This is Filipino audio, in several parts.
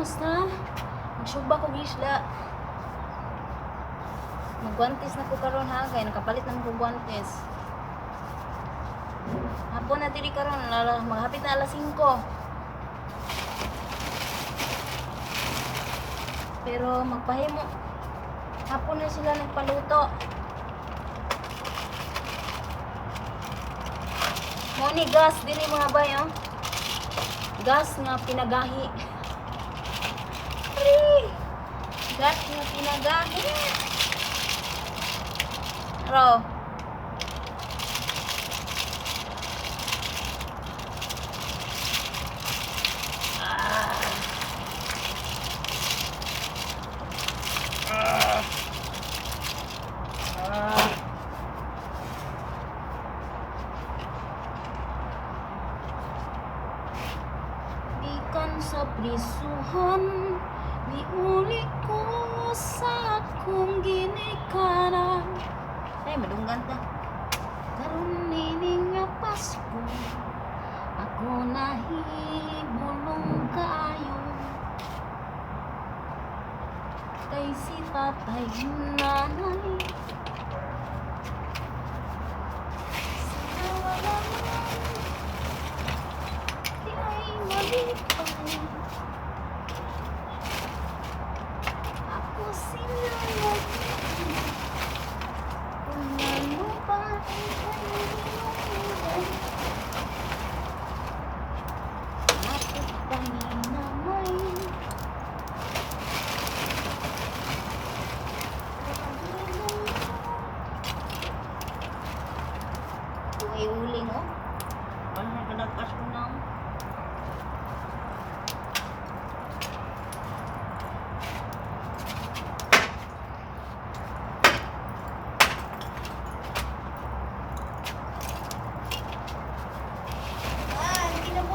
kumusta? Magsuba ko gisla. Magguantes na ko karon ha, kaya nakapalit na ko guantes. Hapon na diri karon, maghapit na alas 5. Pero magpahimo. Hapon na sila nagpaluto. Mo ni gas dili mga bay, oh. Gas nga pinagahi. Gas nga pinagahi. Ro. Ikan sa prisuhan, miuli ko sa akong ginikanan. Ay, madunggan ta. Karon nining nga Pasko, ako nahibulong kaayo. Kay si tatay nanay, sa walang di ay malipay. Ako sila kung ano pa ay kailangan. Bakit pa hinamay? Uy, uling, oh. Ano na kadakas ko na, oh.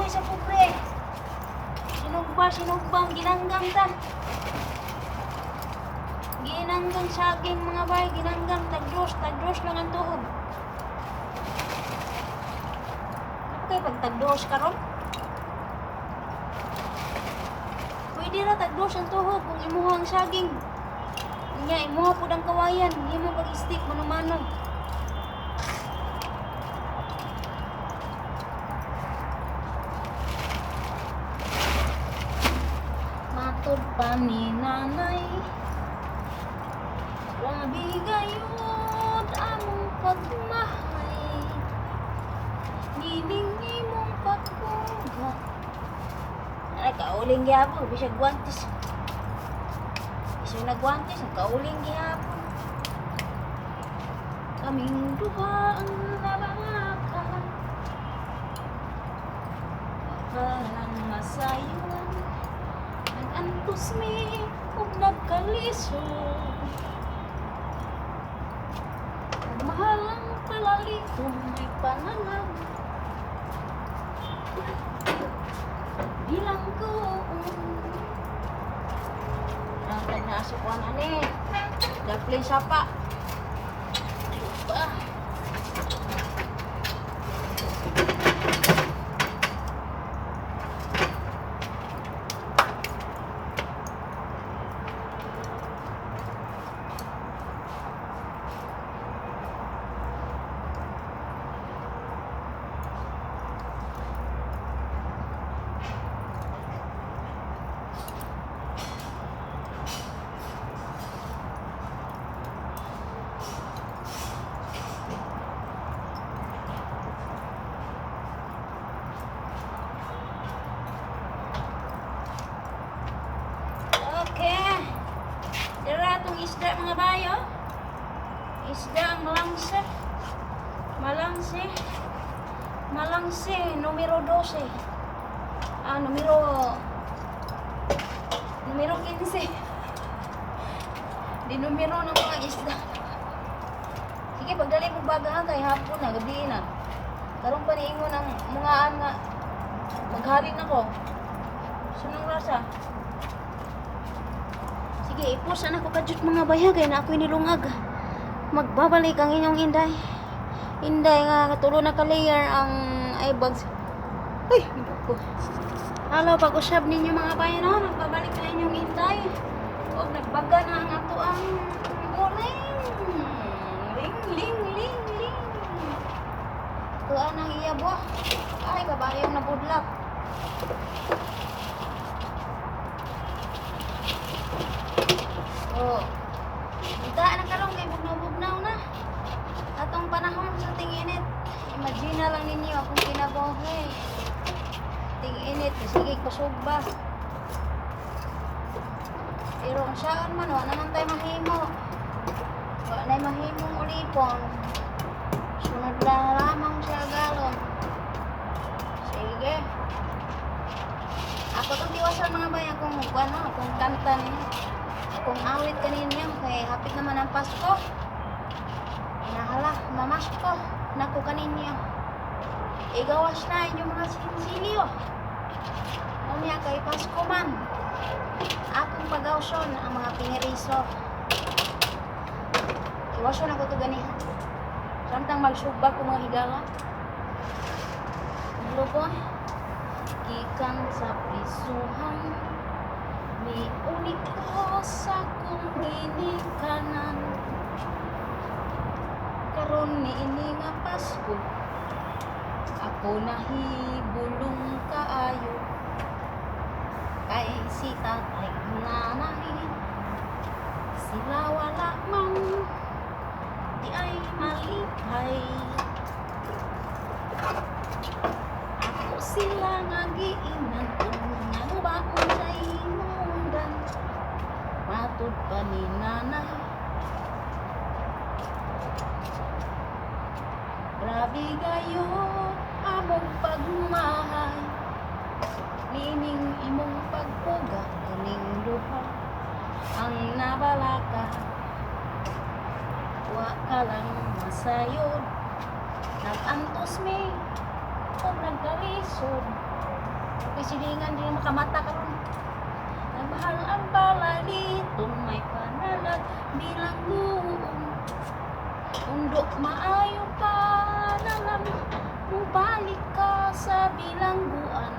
Sa pobre. Sinugbang, ginanggang ta. Ginanggang saging mga bay, ginanggang tagdos lang ang tuhog. Okay, pag tagdos karon. Pwede ra tagdos ang tuhog kung imuha ang saging. Nya imuha pud ang kawayan, imo pag-stick mano-mano. Matod pa ni nanay, grabe gayud among pagmahay. Giling imong pagkuga. Ay, kauling gyapon, bisag guantes. Bisag nagguantes, kauling gyapon. Kaming duha ang nabangakan, parang masayuan. Antos mi kung nagkaliso, mahal ang palalito may panangag. Bilang ko ratag na asukuan ani gaplay sapa ba. Itong isda mga bayo, isda ang malangse numero 12, numero 15, di numero ng mga isda. Sige, pagdali mo baga kay hapon na, gabi na karong paniingon ng mga nga maghalin ako sunong rasa. Sige, ipusan ako kadjut mga bayagay na ako'y nilungag. Magbabalik ang inyong Inday. Inday nga, katulo na ka-layer ang eyebags. Ay, ko. Halo, pag-usab ninyo mga bayan, no? Nagbabalik na inyong hintay. O, nagbaga na ang ato ang uling. Ling, ling, ling, ling. Tuan ang iyabo. Ay, kabayong nabudlak. O, kita na karong kay bugnaw-bugnaw na. Atong panahon sa tinginit. Imagine na lang ninyo akong kinabuhi. Ting-init, sige kusog ba? Pero ang saan man, wala naman tayo mahimo. Wala na mahimong ulipon. Sunod lang lamang sa galon. Sige. Ako itong diwasan mga bayan kung ano, akong kanta niya. Akong awit kanina kay hapit naman ang Pasko. Nahala, mamasko. Naku kanina. Igawas na inyong mga sinsilyo. Unya kay Pasko man. Akong pagawson ang mga piniriso. Iwason ako ito ganihan. Samtang magsubak ko mga higala. Hello po. Gikan sa prisuhan. Ni unik ko sa kong ginikanan. Karon ni ini nga Pasko. Ako nahibulong kaayo. Kay si tatay nanay. Sila wala man. Di ay malipay. Ako sila nga giinan kung nangbaon sa imundan. Matud pa ni nanay. Grabe gayo among pagmahay. Nining imong pagpuga kaning duha ang nabalaka. Wa ka lang masayod. Nag-antos me o nagkalisod. Pisilingan din makamata karon. Nagmahal ang balaliton may panalag bilang buong. Undok maayo pa na lang mubalik ka sa bilangguan.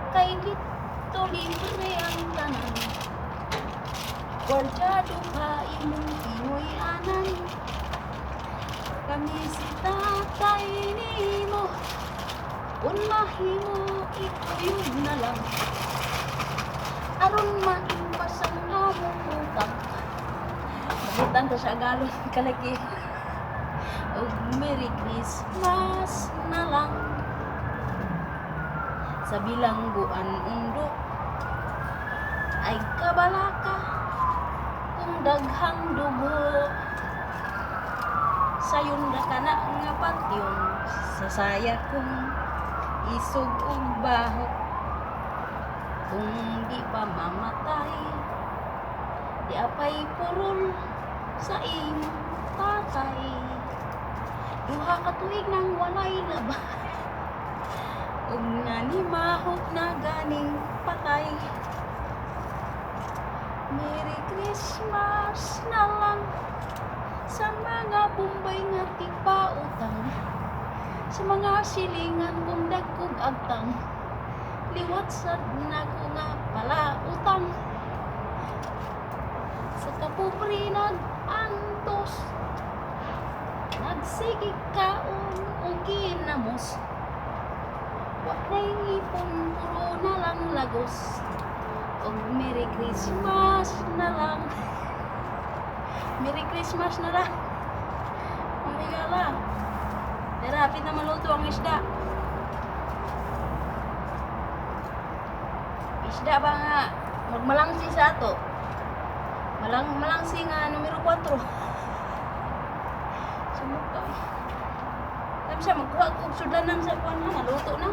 Kay dito libre ang tanan. Guardyado ka imong Pinoy anan. Kami si tatay nimo. Kung mahimo ikuyog na lang. Aron maimpas ang among utang. Mabutan to sa galon kalaki. Og Merry Christmas na lang. Sa bilangguan undok ay kabalaka kung daghang dugo. Sayon na ka na nga patyon sa saya kong isog ug baho. Kung di pa mamatay di apay purol sa imong tatay. Duha ka tuig nang walay laban. Ug nanimahok na ganing patay. Merry Christmas na lang sa mga bumbay nga tigpautang. Sa mga silingan kong dagkog agtang. Liwat sad na ko nga pala utang. Sa kapupri nag-antos. Nagsigig kaon o ginamos. Wak na ipon, puro na lang lagos. O Merry Christmas na lang. Merry Christmas na lang. Ang regala. Tara, hapit na maluto ang isda. Isda ba nga? Magmalangsi sa ato. Malangsi nga numero 4. Sumukay. Sabi siya, magkuha kong sudanan sa kuwan na, naluto na.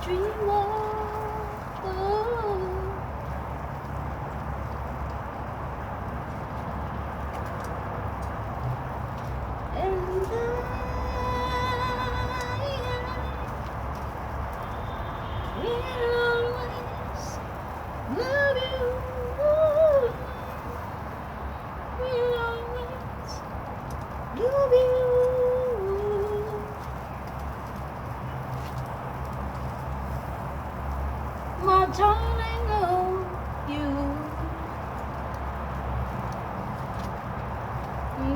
dreamer. And I will always love you. Will always love you. My darling, oh, you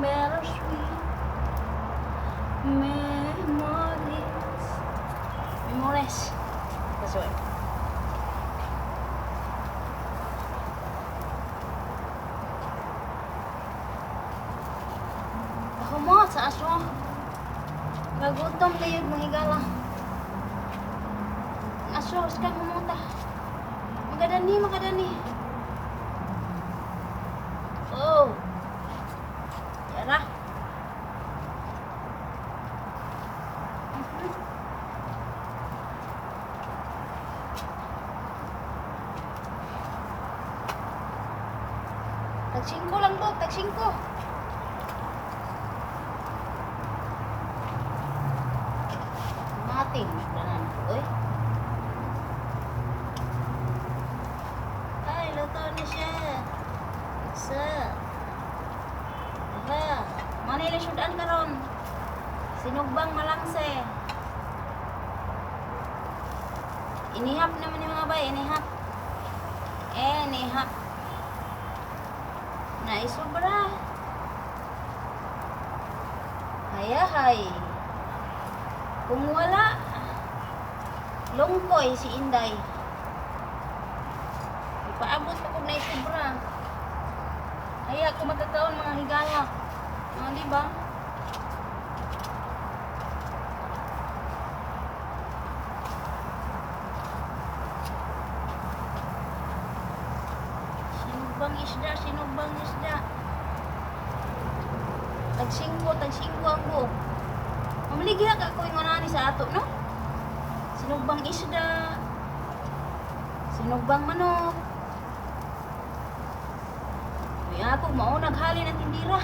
bittersweet memories. Memories. That's right. Ako mo, sa aso. Nagutom na yun, mga higala. Aso, sekarang memuta. Makadani. Oh. Yarah. Tag 5 lang, Dok. Tag 5. Mating. Danan ko, oy. Ay, luto na siya. Sa. Aha. Manila syudan karon. Sinugbang malangse. Inihap naman yung mga bay. Inihap. Inihap. Naisobra. Hayahay. Kung wala, lungkoy si Inday. Ipaabot ko kung naisobra. Ay, ako magkakaon mga higala. Mga diba? Sinugbang isda. Tag 5 ang buo. Mamaligya ka ako yung anani sa ato, no? Sinugbang isda. Sinugbang manok. Kaya ako, maunag hali ng tindira.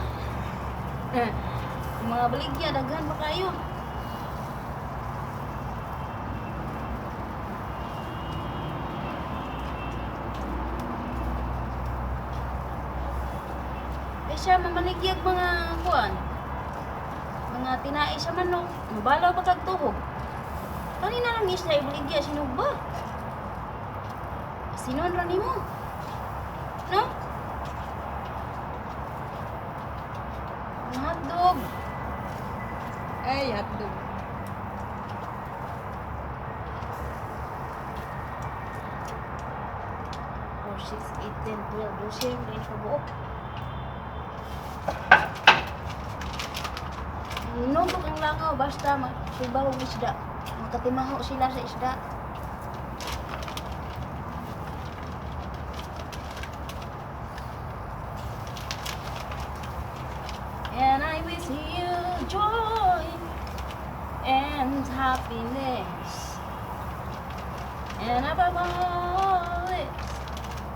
Yung mga baligya, daghan pa kayo. Siya mamaligyag mga kuan, mga tinai sa manok, mabalaw pa kagtuhog. Kanina lang isla ibaligya sinugba. Sinon ra nimo, no? Hotdog. Ay, hotdog. Oh, 6, 8, 10, 12, 12, rin sa buo. Nuntok ang langaw basta magsubaw ng isda. Makatimaho sila sa isda. And I wish you joy and happiness. And above all this,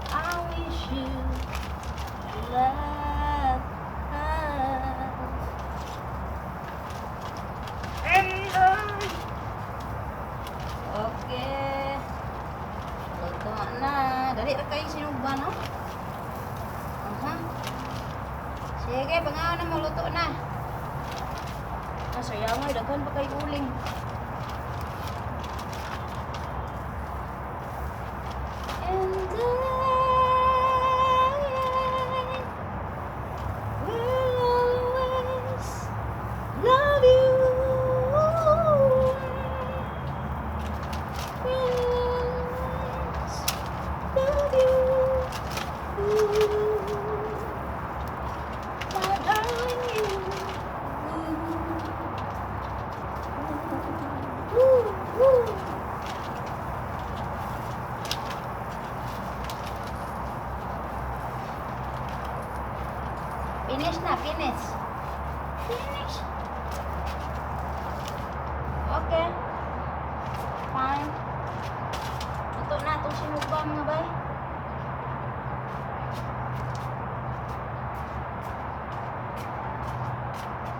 I wish you love. Okay. Luto na. Dali ra kayo sinugba, no? Sige, pangaon na mo, luto na. Sayang ay, daghan pa kayo uling. And I will always love you. Finish na, finish. Finish. Okay. Fine. mukbang mga bay.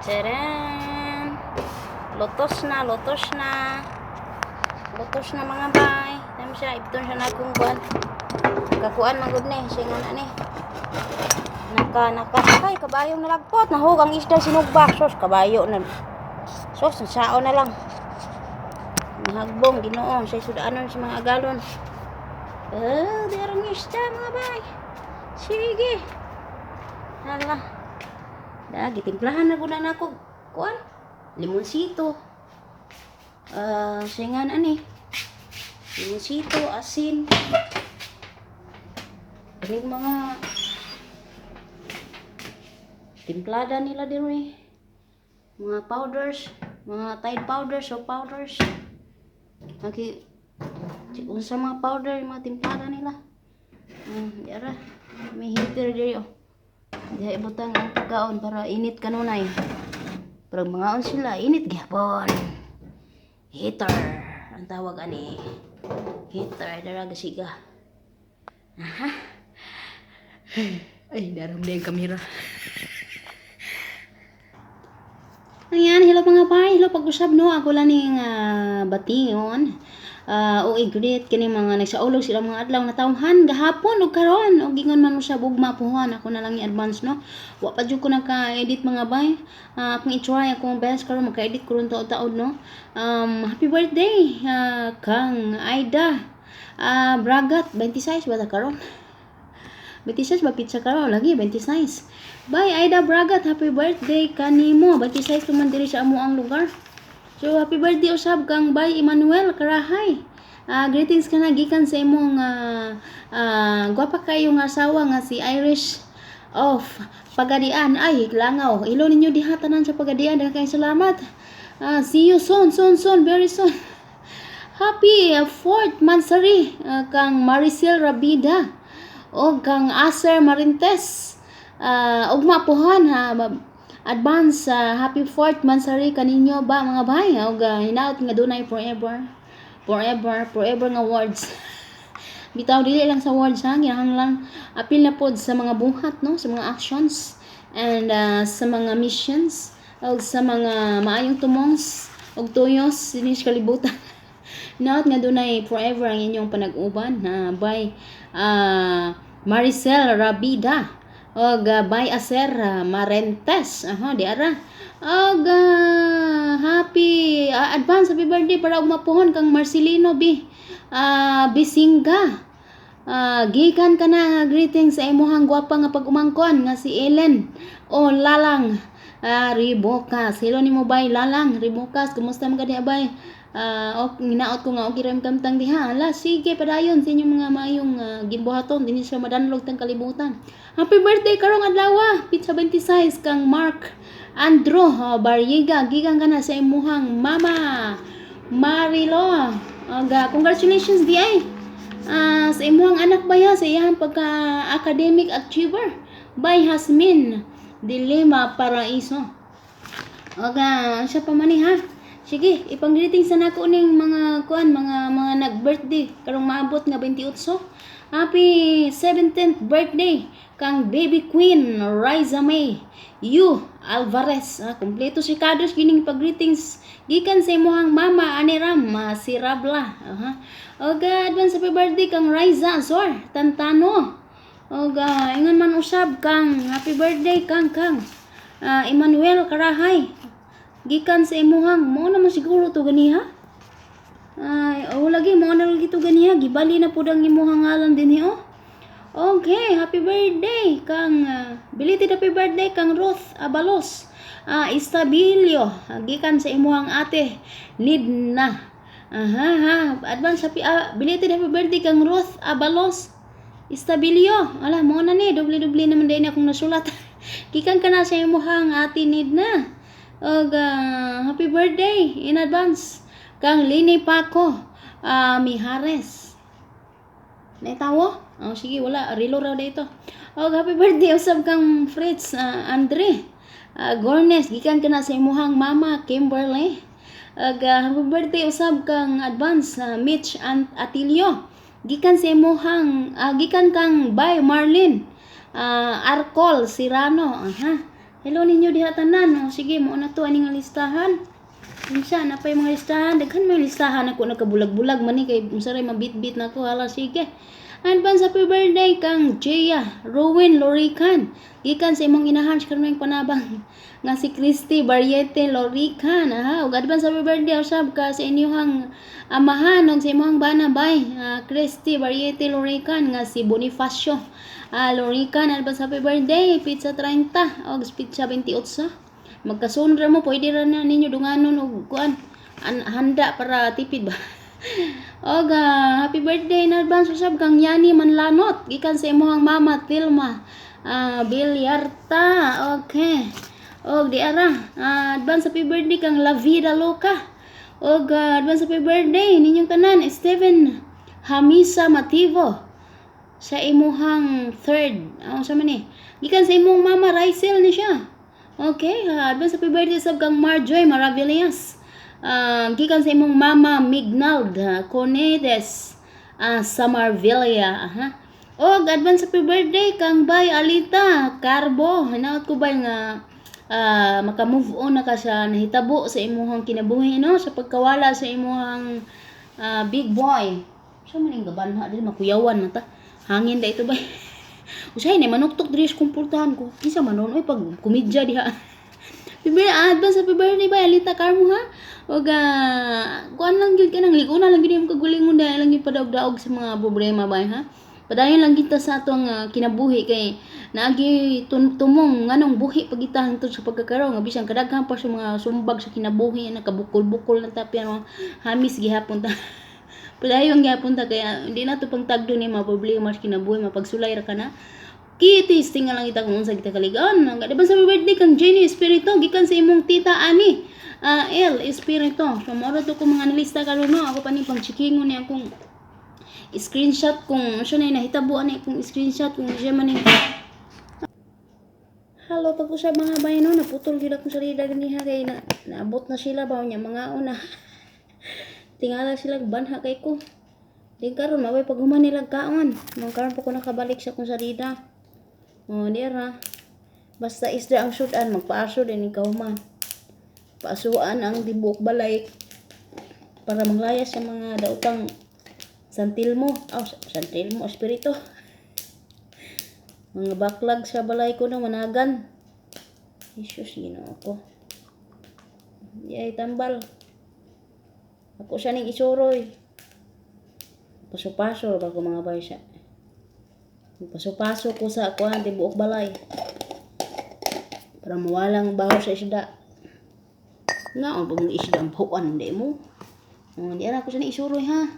Tcharan! Lutos na, lutos na. Lutos na mga bay. Tama siya, ibton siya na kung kuan. Kakuan magud ni, siya nga na ni. Nakasakay, kabayong nalagpot. Nahug ang isda sinugbak. Sos, kabayo na. Sos, sao na lang. Nahagbong, ginoon. Sa sudanon sa mga agalon. Oh, derang isda mga bay. Sige. Hala. Dagi, timplahan na guna na ako. Kuan? Limonsito. Singan ani. Limonsito, asin. Yung mga timplada nila din mga powders, mga Tide powders o powders. Unsa mga powder, mga timplada nila. Diara, may heater diri Diha ibutang ang pagkaon para init kanunay. Pero mga on sila, init gyapon. Heater ang tawag ani. Heater dara gasiga. Aha. Ay, daram na yung kamera. Ayan, hello mga bay. Hello pag-usab no. Ako lang ning bation. O i-greet kini mga nagsaulog sila mga adlaw na tawhan gahapon ug karon og gingon man mo sa bugma puhon. Ako na lang i-advance no. Wa pa jud ko naka-edit mga bay. Akong i-try akong best karon maka-edit ko ron taud-taud no. Happy birthday kang Aida Bragat 26 ba ta karon? 26 ba pizza karon lagi 26. Bye Aida Bragat, happy birthday kanimo. 26 man diri sa amo ang lugar. So happy birthday usab kang Bay Emmanuel Karahay. Greetings kana gikan sa imong gwapa kayo nga asawa nga si Irish of Pagadian. Ay langaw. Ilo ninyo diha tanan sa Pagadian. Daghang salamat. See you soon, very soon. Happy 4th Mansari kang Maricel Rabida. O kang Aser Marintes ugma puhan advance happy 4th Mansari kaninyo ba mga bay og hinaut nga dunay forever nga words. Bitaw dili lang sa words ha, kinahanglan apil na pod sa mga buhat no, sa mga actions and sa mga missions og sa mga maayong tumongs og tuyos sinis kalibutan. Hinaut nga dunay forever ang inyong panag-uban bay Maricel Rabida og Bay Aser Marentes diara og happy advance happy birthday para umapuhon kang Marcelino Bisinga gikan kana greetings sa imuhang gwapa nga pag-umangkon nga si Ellen o Lalang Ribokas. Hello nimo bay Lalang Ribokas, kumusta man kadi bay? Ginaot ko nga og kiram kamtang diha. Ala sige padayon sa inyong mga mayong ginbuhaton dinhi sa madanlog tang kalibutan. Happy birthday karong adlaw pizza 26 kang Mark Andro Barriga gikan kana sa imuhang mama Marilo. Congratulations di ay sa imuhang anak baya sa iyang pagka academic achiever by Hasmin Dilema Paraiso. Siya pa man ha. Sige, ipang-greeting sa nako ning mga mga nag-birthday karong maabot nga 28. Happy 17th birthday kang baby queen Riza May Alvarez. Kompleto si kados gining pag-greetings gikan sa imong mama Aniram si Rabla. Advance happy birthday kang Riza Azor Tantano. Ingon man usab kang happy birthday kang Emmanuel Karahay. Gikan sa imuhang mo na siguro to ganiha. Lagi mo na lagi to ganiha, gibali na pud ang imuhang ngalan dinhi Okay, happy birthday kang belated happy birthday kang Ruth Abalos. Estabilio gikan sa imuhang ate Nidna. Advance happy belated happy birthday kang Ruth Abalos. Estabilio. Ala mo na ni doble-doble naman din akong nasulat. Gikan kana sa imuhang ate Nidna. Happy birthday in advance kang Lini Paco Mihares. Naitawo? Sige, wala. Relo raw dito. Happy birthday usab kang Fritz Andre Gornes. Gikan ka na sa imuhang mama Kimberly. Happy birthday usab kang advance Mitch Atilio gikan sa imuhang gikan kang Bay Marlin Arcol Sirano. Hello ninyo diha tanan. Sige mo na to aning listahan. Unsa na pa yung mga listahan? Daghan may listahan ako nakabulag-bulag man ni kay unsa ray mabit-bit nako. Hala sige. Advance happy birthday kang Jaya Rowan Lorican. Gikan sa imong inahan karon may panabang nga si Christy Barriete Lorican. Ug advance happy birthday usab ka sa inyong amahan ug sa imong bana bay Christy Barriete Lorican nga si Bonifacio Lorican. Advance happy birthday pizza 30 ug pizza 28. Magkasundra mo pwede ra na ninyo dunganon og kuan handa para tipid ba. Og happy birthday in advance usab kang Yani Manlanot gikan sa imong mama Tilma Bilyarta. Okay. Og di ara advance happy birthday kang La Vida Loca. Og advance happy birthday ninyong tanan Steven Hamisa Mativo sa imuhang third sa man ni gikan sa imong mama Rysel ni siya. Okay, advance happy birthday sab kang Marjoy Maravillas. Gikan sa imong mama Mignald Conedes Samarvilla. Og advance happy birthday kang Bay Alita Carbo. Hinaot ko ba nga maka-move on na ka sa nahitabo sa imong kinabuhi no sa pagkawala sa imong big boy. So maning gabanha dili makuyawan mata. Hangin da ito ba? Usay na manuktok diri sa komportahan ko. Kinsa man noon oy pag komedya diha. Advance happy birthday ba Alita Carmo ha? Og kuan lang gyud kanang liguna lang gyud yung kagulingon dahil lang gyud padaog-daog sa mga problema ba ha. Padayon lang kita sa atong kinabuhi kay naagi tumong nganong buhi pagita hangtod sa pagkakaroon nga bisan kadaghan pa sa mga sumbag sa kinabuhi nakabukol-bukol ng tapyan hamis gihapon ta. Padayon gyapon ta kaya hindi na to pangtagdo ni mga problema sa kinabuhi mapagsulay ra kana. Kitis tinggal lang kita kung unsa kita kaligaan. Ngadaban sa birthday kang Jenny Espirito gikan sa imong tita Ani. El Espirito. So moro to ko mga analista karon no. Ako pa ni pang checkingon ni akong screenshot kung unsa na nahitabo ani kung screenshot kung siya man ni. Hello pag usab mga bayan no naputol gid akong salida ganiha kay naabot na sila ba nya mga una. Tingala sila banha kay ko. Di karon mabay pag human nila kaon. Mo karon pa ko nakabalik sa akong salida. Dira. Basta isda ang sudan, magpaaso din ikaw man. Paasuan ang tibok balay para manglayas sa mga daotang santilmo. Santilmo, espirito. Mga baklag sa balay ko na managan. Jesus, ginoo ko. Di ay tambal. Ako siya ning isuroy. Paso-paso ba ko mga baysya. Paso-paso ko sa kuan tibuok balay para mawalang baho sa isda. Nga pag isda ang bahuan di mo. Di ara ko sa ni isuroy ha.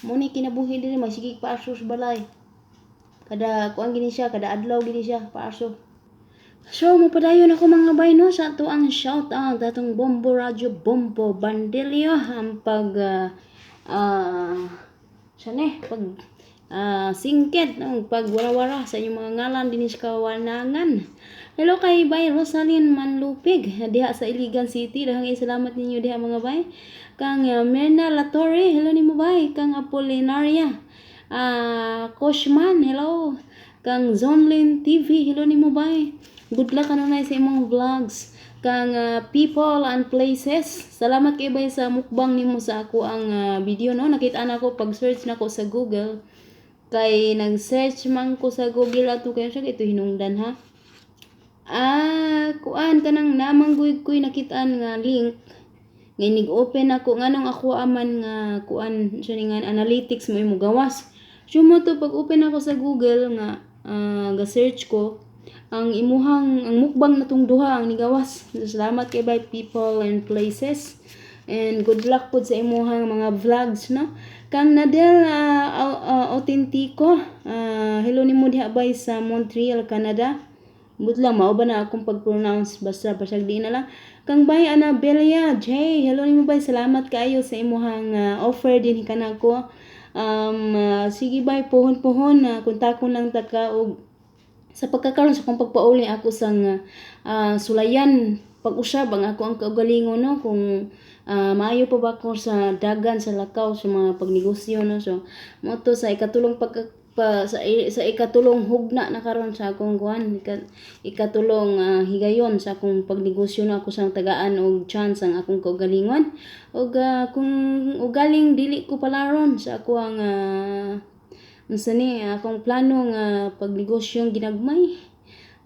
Mo ni kinabuhi diri magsigig paaso sa balay. Kada kuan gini siya, kada adlaw gini siya paaso. So mapadayon ako mga bay no sa ato ang shout out datong Bombo Radio Bombo Bandilio ang pag pag singket ng pagwara-wara sa inyong mga ngalan dinis kawanangan. Hello kay Bay Rosalyn Manlupig diha sa Iligan City. Daghang salamat ninyo diha mga bay. Kang Merna Latore, hello nimo bay. Kang Apolinaria Koshman, hello. Kang Zonlin TV, hello nimo bay. Good luck kanunay sa imong vlogs. Kang People and Places, salamat kay bay sa mukbang nimo sa ako ang video no. Nakita na ko pag search nako sa Google. Kay nag-search man ko sa Google ato kay siya ito hinungdan ha. Kuan kanang namanggoy koy nakitaan nga link. Ngayon open ako nganong ako aman nga kuan siya nga analytics mo gawas. Sumo to pag open ako sa Google nga ga-search ko ang imuhang ang mukbang natong duha ang nigawas. Salamat kay by People and Places. And good luck po sa imuhang mga vlogs no. Kang Nadel Autentico, hello nimo diha bay sa Montreal, Canada. But lang mao ba na akong pag-pronounce basta pasag di na lang. Kang bay Anabelia J, hello nimo bay, salamat kaayo sa imuhang offer din kanako. Sige bay pohon-pohon kontakon lang ta ka og sa pagkakaroon sa kung pagpauli ako sang sulayan pag-usab ang ako ang kaugalingon no kung maayo pa ba ko sa dagan sa lakaw sa mga pagnegosyo no. So mo to sa ikatulong sa ikatulong hugna na karon sa akong kuan, ikatulong higayon sa akong pagnegosyo na ako sa tagaan og chance ang akong kaugalingon. Og kung ugaling dili ko palaron sa ako ang unsa ni akong plano nga pagnegosyong ginagmay.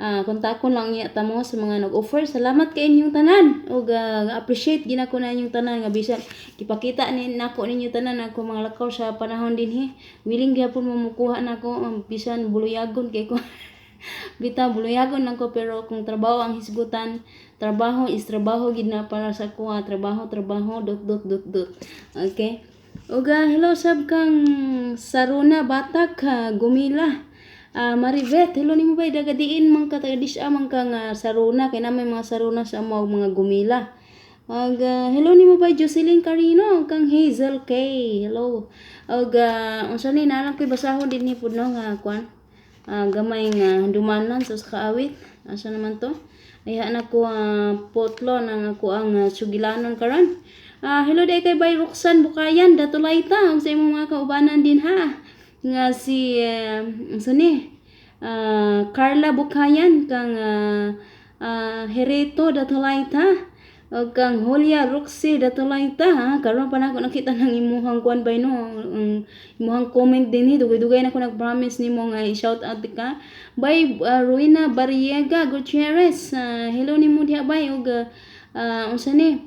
Kontakon lang niya tamo sa mga nag-offer. Salamat kay inyong tanan ug appreciate ginako na inyong tanan nga bisan gipakita ni nako ninyo tanan ako mga lakaw sa panahon dinhi. Willing gyapon mo mukuha nako bisan buluyagon kay ko. Bitaw buluyagon nako pero kung trabaho ang hisgutan, trabaho is trabaho gid na para sa ko, trabaho dot. Okay? Ug hello sab kang Saruna Batak Gumila. Maribet, hello nimo bay dagadiin man ka taga-disya man ka nga Saruna kay na may mga Saruna sa mga Gumila. Ug hello nimo bay Jocelyn Carino kang Hazel K. Hello. Ug unsa ni nalang koy basahon dinhi pud no nga kwan. Gamay nga dumanan sa kaawit. Asa naman to? Ayha na ko potlo nang ako ang sugilanon karon. Hello day kay bay Roxanne Bukayan datulay ta ang sa imong mga kaubanan din ha. Nga si Carla Bukayan kang Hereto Datolayta o kang Julia Roxy Datolayta ha. Karon pa nako nakita nang imuhang kuan bay no, imuhang comment din dugay-dugay na ko nag-promise nimo nga i-shout out ka bay. Ruina Barriega Gutierrez, hello nimo diha bay og unsa ni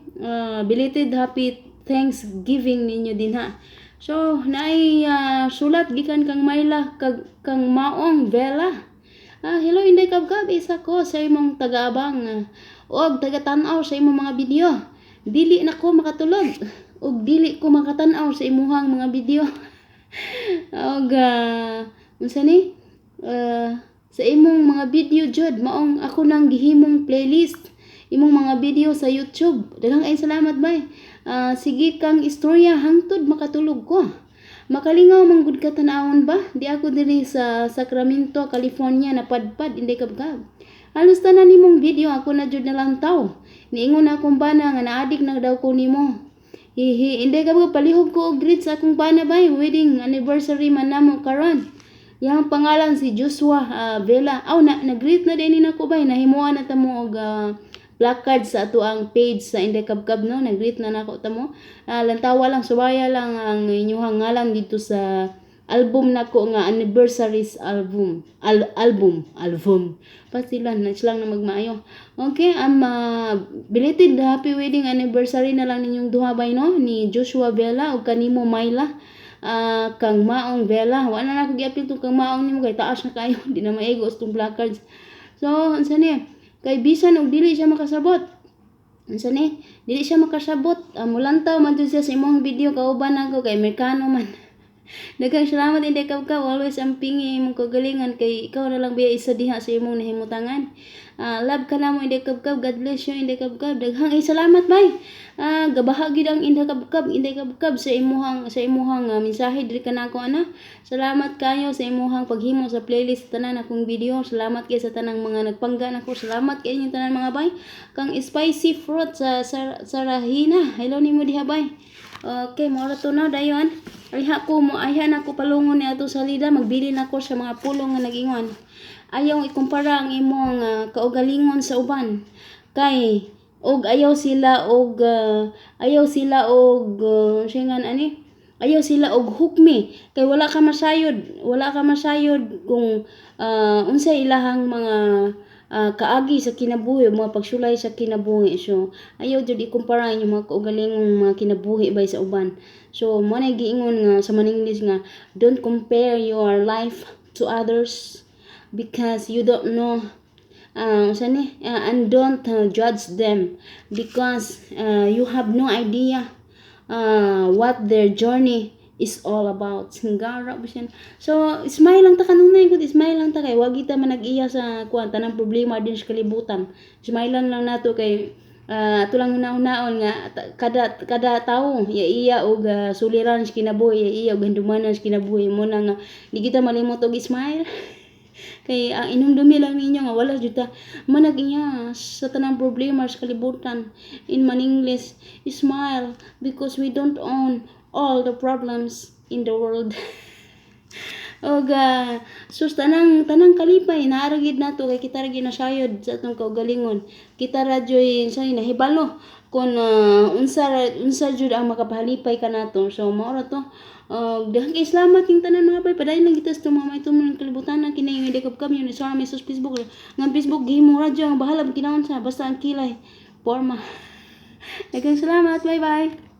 belated happy Thanksgiving ninyo din ha. So, naay sulat gikan kang Mayla kang Maong Vela. Hello Inday Kabkab, isa ko sa imong taga-abang og taga-tan-aw sa imong mga video. Dili na ko makatulog og dili ko makatan-aw sa imong mga video. Og unsa ni? Sa imong mga video jud maong ako nang gihimong playlist imong mga video sa YouTube. Daghang ay salamat bay. Sige kang istorya hangtod makatulog ko. Makalingaw man gud ka tan-awon ba? Di ako diri sa Sacramento, California napadpad Inday Kabkab. Halos tanan nimong video ako na jud nalantaw. Niingon akong bana nga naadik na daw ko nimo. Hihi, Inday Kabkab palihog ko og greet sa akong bana bay. Wedding anniversary man namo karon. Yang pangalan si Joshua Vela. Na-greet na din nako bay. Nahimuan na ta mo og placard sa ato ang page sa Inday Kabkab no. Nag-greet na nako tamo. Lantawa lang subaya lang ang inyong ngalan dito sa album nako nga anniversaries album. Album. Pasilan na silang na magmaayo. Okay, belated happy wedding anniversary na lang ninyong duha bay no ni Joshua Vela ug kanimo Mayla. Kang Maong Vela. Wala na ako giapil tong kang Maong nimo kay taas na kayo. Di na maigo tong placards. So, unsa ni? Kay bisan og dili siya makasabot. Unsa ni? Dili siya makasabot. Mulantaw man jud siya sa imong video kauban ako kay Amerikano man. Daghang salamat Inday Kabkab, always ampingi imong kagalingan kay ikaw na lang biya isa diha sa imong nahimutangan. Love ka namo Inday Kabkab. God bless you Inday Kabkab. Daghang ay salamat bay. Gabaha gid ang Inday Kabkab sa imuhang mensahe diri kanako ana. Salamat kayo sa imuhang paghimo sa playlist sa tanan akong video. Salamat kay sa tanang mga nagpangga nako. Salamat kay inyong tanan mga bay. Kang spicy fruit sa Sarahina. Hello nimo diha bay. Okay, mo ra to na dayon. Ayha na ko palungon ni ato salida magbili na ko sa mga pulong nga nag-ingon. Ayaw ikumpara ang imong kaugalingon sa uban. Kay ayaw sila og ayaw sila og hukmi kay wala ka masayod kung unsay ilahang mga kaagi sa kinabuhi, mga pagsulay sa kinabuhi. So ayaw jud ikumpara yung mga kaugalingong mga kinabuhi bay sa uban. So mo na giingon nga sa maninglis nga don't compare your life to others because you don't know and don't judge them because you have no idea what their journey is all about. Singgara ba siya? So, smile lang ta kanunay ko. Smile lang ta kay wag kita man nag-iya sa kuan tanang problema din sa kalibutan. Smile lang nato kay ato lang una-unaon nga kada tawo iya og suliran sa kinabuhi, iya og hindumanan sa kinabuhi mo na nga di kita malimot og smile. Kay ang inumdumi lang ninyo nga wala jud ta manag inya sa tanang problema sa kalibutan. In man English, smile because we don't own all the problems in the world. Og sus tanang kalipay naara gid nato kay kita ra gid nasayod sa atong kaugalingon. Kita ra joy sa nahibalo kun unsa jud ang makapahalipay kanato. So mao ra to. Daghang kay salamat king tanan mga bay. Padayon lang kita sa mga maitumon ng kalibutan kini yung dekab kami sa amin sa Facebook. Nga Facebook gihimo radyo ang bahala kinahon sa basta ang kilay. Porma. Daghang salamat. Bye bye.